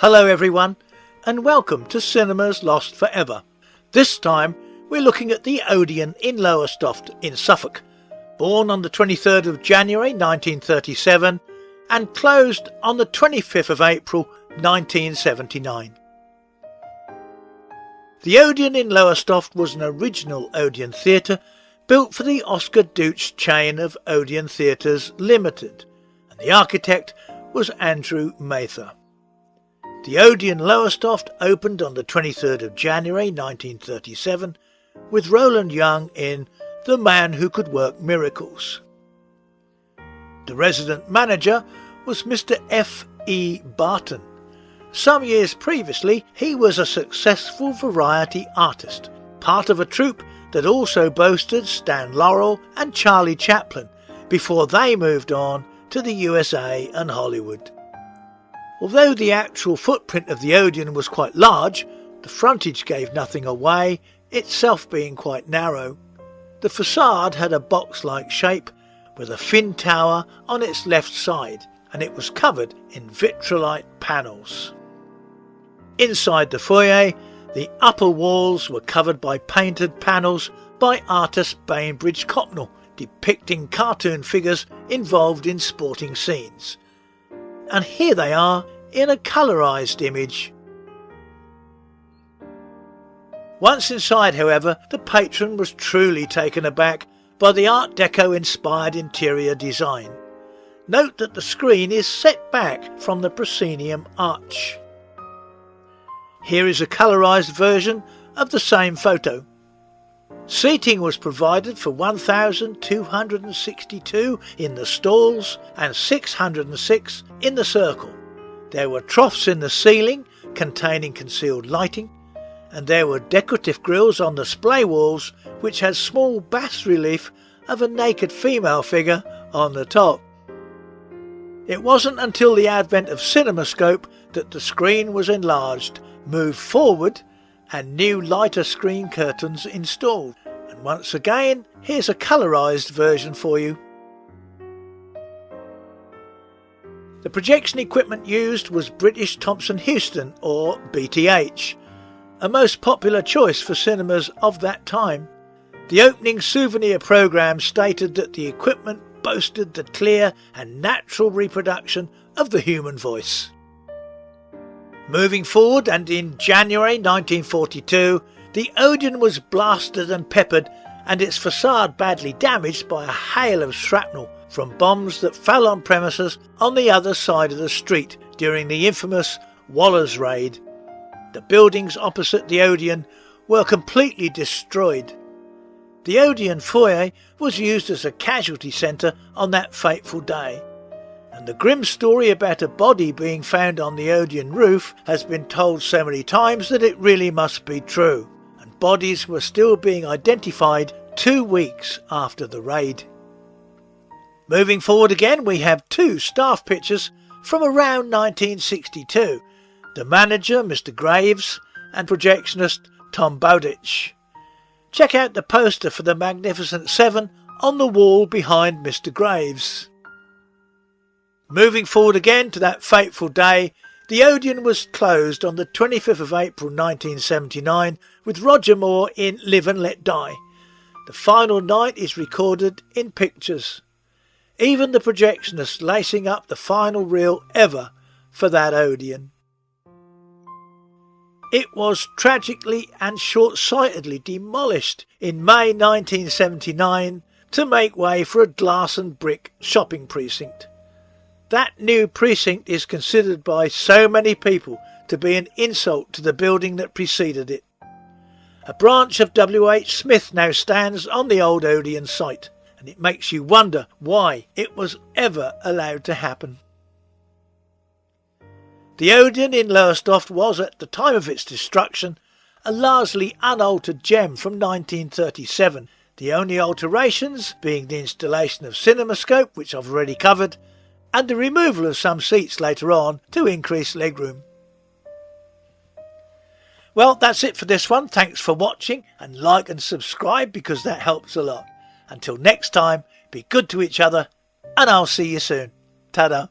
Hello everyone, and welcome to Cinemas Lost Forever. This time we're looking at the Odeon in Lowestoft in Suffolk, born on the 23rd of January 1937 and closed on the 25th of April 1979. The Odeon in Lowestoft was an original Odeon theatre built for the Oscar Deutsch chain of Odeon Theatres Limited, and the architect was Andrew Mather. The Odeon Lowestoft opened on the 23rd of January 1937 with Roland Young in The Man Who Could Work Miracles. The resident manager was Mr. F. E. Barton. Some years previously he was a successful variety artist, part of a troupe that also boasted Stan Laurel and Charlie Chaplin before they moved on to the USA and Hollywood. Although the actual footprint of the Odeon was quite large, the frontage gave nothing away, itself being quite narrow. The facade had a box-like shape with a fin tower on its left side, and it was covered in vitrolite panels. Inside the foyer, the upper walls were covered by painted panels by artist Bainbridge Copnell, depicting cartoon figures involved in sporting scenes. And here they are in a colourised image. Once inside, however, the patron was truly taken aback by the Art Deco inspired interior design. Note that the screen is set back from the proscenium arch. Here is a colourised version of the same photo. Seating was provided for 1,262 in the stalls and 606 in the circle. There were troughs in the ceiling containing concealed lighting, and there were decorative grilles on the splay walls which had small bas-relief of a naked female figure on the top. It wasn't until the advent of CinemaScope that the screen was enlarged, moved forward, and new lighter screen curtains installed. And once again, here's a colourised version for you. The projection equipment used was British Thomson Houston, or BTH, a most popular choice for cinemas of that time. The opening souvenir programme stated that the equipment boasted the clear and natural reproduction of the human voice. Moving forward, and in January 1942, the Odeon was blasted and peppered and its facade badly damaged by a hail of shrapnel from bombs that fell on premises on the other side of the street during the infamous Waller's Raid. The buildings opposite the Odeon were completely destroyed. The Odeon foyer was used as a casualty centre on that fateful day, and the grim story about a body being found on the Odeon roof has been told so many times that it really must be true, and bodies were still being identified 2 weeks after the raid. Moving forward again, we have 2 staff pictures from around 1962, the manager Mr. Graves and projectionist Tom Bowditch. Check out the poster for the Magnificent Seven on the wall behind Mr. Graves. Moving forward again to that fateful day, the Odeon was closed on the 25th of April 1979 with Roger Moore in Live and Let Die. The final night is recorded in pictures. Even the projectionist lacing up the final reel ever for that Odeon. It was tragically and short-sightedly demolished in May 1979 to make way for a glass and brick shopping precinct. That new precinct is considered by so many people to be an insult to the building that preceded it. A branch of W.H. Smith now stands on the old Odeon site, and it makes you wonder why it was ever allowed to happen. The Odeon in Lowestoft was, at the time of its destruction, a largely unaltered gem from 1937, the only alterations being the installation of CinemaScope, which I've already covered, and the removal of some seats later on to increase legroom. Well, that's it for this one. Thanks for watching, and like and subscribe because that helps a lot. Until next time, be good to each other, and I'll see you soon. Ta-da.